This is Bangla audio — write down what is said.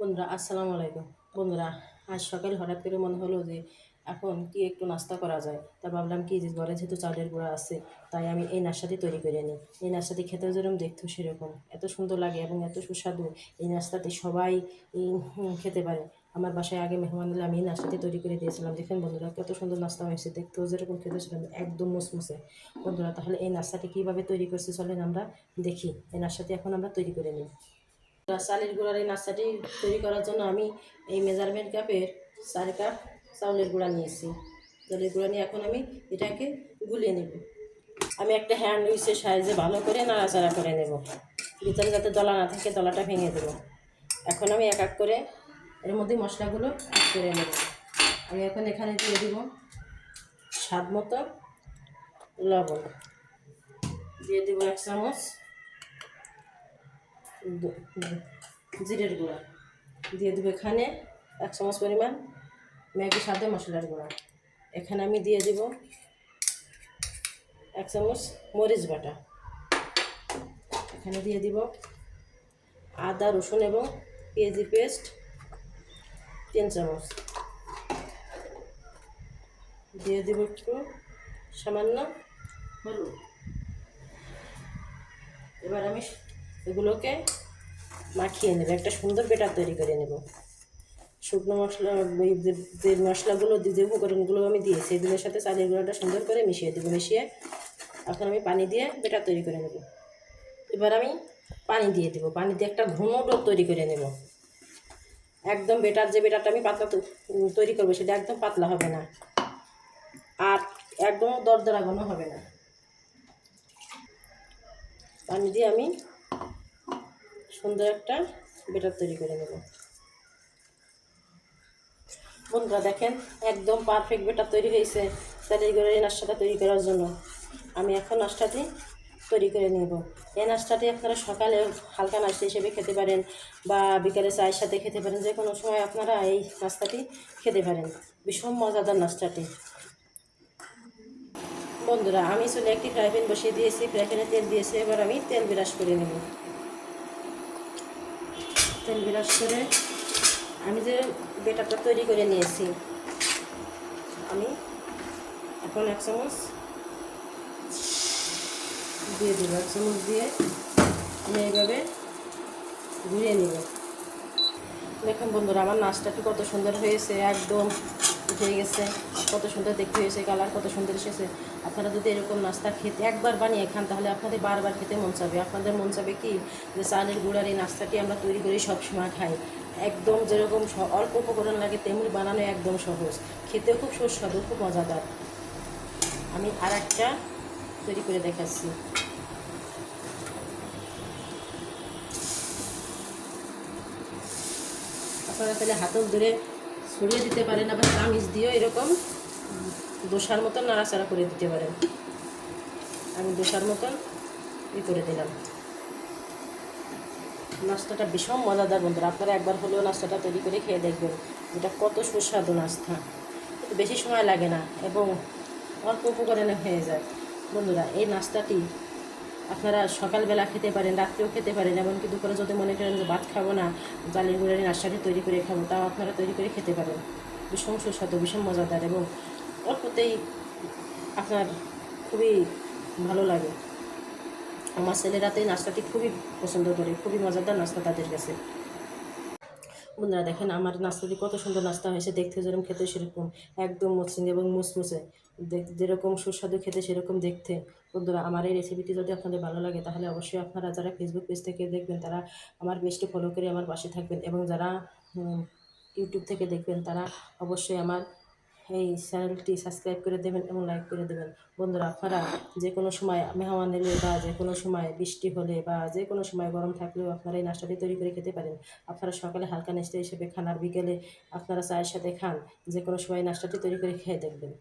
বন্ধুরা আসসালামু আলাইকুম। বন্ধুরা, আজ সকালে হঠাৎ করে মনে হলো যে এখন কি একটু নাস্তা করা যায়। তা ভাবলাম কি যে ঘরে যেহেতু চালের গুঁড়া আছে, তাই আমি এই নাস্তাটি তৈরি করে নিই। এই নাস্তাটি খেতেও যেরকম দেখতেও সেরকম এত সুন্দর লাগে এবং এত সুস্বাদু। এই নাস্তাটি সবাই খেতে পারে। আমার বাসায় আগে মেহমান এলে আমি এই নাস্তাটি তৈরি করে দিয়েছিলাম। দেখেন বন্ধুরা, কত সুন্দর নাস্তা হয়েছে, দেখতেও যেরকম খেতে সেরকম একদম মুসমুসে। বন্ধুরা, তাহলে এই নাস্তাটি কীভাবে তৈরি করছি চলেন আমরা দেখি। এই নাস্তাটি এখন আমরা তৈরি করে নিই। চালের গুঁড়ার এই নাস্তাটি তৈরি করার জন্য আমি এই মেজারমেন্ট কাপের 4 কাপ চাউলের গুঁড়া নিয়েছি। চালের গুঁড়া নিয়ে এখন আমি এটাকে গুলিয়ে নেব। আমি একটা হ্যান্ড উইচের সাহায্যে ভালো করে নাড়াচাড়া করে নেব, ভিতরে যাতে দলা না থাকে দলাটা ভেঙে দেব। এখন আমি এক এক করে এর মধ্যে মশলাগুলো অ্যাড করে নেব। আমি এখন এখানে দিয়ে দেব স্বাদ মতো লবণ, দিয়ে দেবো 1 চামচ জিরের গুঁড়া, দিয়ে দেবো এখানে 1 চামচ পরিমাণ ম্যাগি স্বাদে মশলার গুঁড়া। এখানে আমি দিয়ে দেব 1 চামচ মরিচ বাটা। এখানে দিয়ে দিব আদা রসুন এবং পেঁয়াজি পেস্ট 3 চামচ, দিয়ে দেব একটু সামান্য হলুদ। এবার আমি এগুলোকে মাখিয়ে নেব, একটা সুন্দর বেটার তৈরি করে নেব। শুকনো মশলা যে মশলাগুলো যে উপকরণগুলো আমি দিয়েছি এগুলোর সাথে চালের গুঁড়োটা সুন্দর করে মিশিয়ে দেবো। মিশিয়ে এখন আমি পানি দিয়ে বেটার তৈরি করে নেব। এবার আমি পানি দিয়ে দেবো, পানি দিয়ে একটা ঘন ডো তৈরি করে নেব। একদম যে বেটারটা আমি পাতলা তৈরি করবো সেটা একদম পাতলা হবে না, আর একদম দরদরা ঘন হবে না। পানি দিয়ে আমি সুন্দর একটা বেটার তৈরি করে নেব। বন্ধুরা দেখেন, একদম পারফেক্ট বেটার তৈরি হয়েছে চালের গুঁড়ার এই নাস্তাটা তৈরি করার জন্য। আমি এখন নাস্তাটি তৈরি করে নেব। এই নাস্তাটি আপনারা সকালে হালকা নাস্তা হিসেবে খেতে পারেন বা বিকালে চায়ের সাথে খেতে পারেন, যে কোনো সময় আপনারা এই নাস্তাটি খেতে পারেন। ভীষণ মজাদার নাস্তাটি। বন্ধুরা, আমি চুলে একটি ফ্রাই প্যান বসিয়ে দিয়েছি, ফ্রাই প্যানে তেল দিয়েছি। এবার আমি তেল বিরাস করে নেব। তেল বিরাস করে আমি যে বেটারটা তৈরি করে নিয়েছি আমি এখন 1 চামচ দিয়ে দেবো। 1 চামচ দিয়ে আমি এইভাবে ঘুরিয়ে নেব। দেখুন বন্ধুরা, আমার নাস্তাটি কত সুন্দর হয়েছে, একদম উঠে গেছে, কত সুন্দর দেখতে হয়েছে, কালার কত সুন্দর এসেছে। আপনারা যদি এরকম নাস্তা খেতে একবার বানিয়ে খান তাহলে আপনাদের বারবার খেতে মন চাবে। আপনাদের মন চাবে কি যে চালের গুঁড়ার এই নাস্তাটি আমরা তৈরি করি সবসময় খাই। একদম যেরকম অল্প উপকরণ লাগে তেমনি বানানো একদম সহজ, খেতেও খুব সুস্বাদু, খুব মজাদার। আমি আর একটা তৈরি করে দেখাচ্ছি। আপনারা তাহলে হাতল ধরে ছড়িয়ে দিতে পারেন, আবার চামিচ দিয়েও এরকম দোসার মতন নাড়াচাড়া করে দিতে পারেন। আমি দোসার মতন করে দিলাম। নাস্তাটা ভীষণ মজাদার বন্ধুরা, আপনারা একবার হলেও নাস্তাটা তৈরি করে খেয়ে দেখবেন। এটা কত সুস্বাদু নাস্তা, বেশি সময় লাগে না এবং অল্প উপকরণে হয়ে যায়। বন্ধুরা, এই নাস্তাটি আপনারা সকালবেলা খেতে পারেন, রাত্রেও খেতে পারেন, এমনকি দুপুরে যদি মনে করেন যে ভাত খাবো না, চালের গুঁড়ার নাস্তাটি তৈরি করে খাবো, তাও আপনারা তৈরি করে খেতে পারেন। ভীষণ সুস্বাদু, ভীষণ মজাদার এবং অল্পতেই আপনার খুবই ভালো লাগে। আমার ছেলেরা তো এই নাস্তাটি খুবই পছন্দ করে, খুবই মজাদার নাস্তা তাদের কাছে। বন্ধুরা দেখেন, আমার নাস্তাটি কত সুন্দর নাস্তা হয়েছে, দেখতে যেরকম খেতে সেরকম একদম মসৃণ এবং মুসমুসে, যেরকম সুস্বাদু খেতে সেরকম দেখতে। বন্ধুরা, আমার এই রেসিপিটি যদি আপনাদের ভালো লাগে তাহলে অবশ্যই আপনারা যারা ফেসবুক পেজ থেকে দেখবেন তারা আমার পেজটি ফলো করে আমার পাশে থাকবেন, এবং যারা ইউটিউব থেকে দেখবেন তারা অবশ্যই আমার এই চ্যানেলটি সাবস্ক্রাইব করে দেবেন এবং লাইক করে দেবেন। বন্ধুরা, আপনারা যে কোনো সময় মেহমান এলে বা যে কোনো সময় বৃষ্টি হলে বা যে কোনো সময় গরম থাকলেও আপনারা এই নাস্তাটি তৈরি করে খেতে পারেন। আপনারা সকালে হালকা নাস্তা হিসেবে খান, আর বিকেলে আপনারা চায়ের সাথে খান, যে কোনো সময় নাস্তাটি তৈরি করে খেয়ে দেখবেন।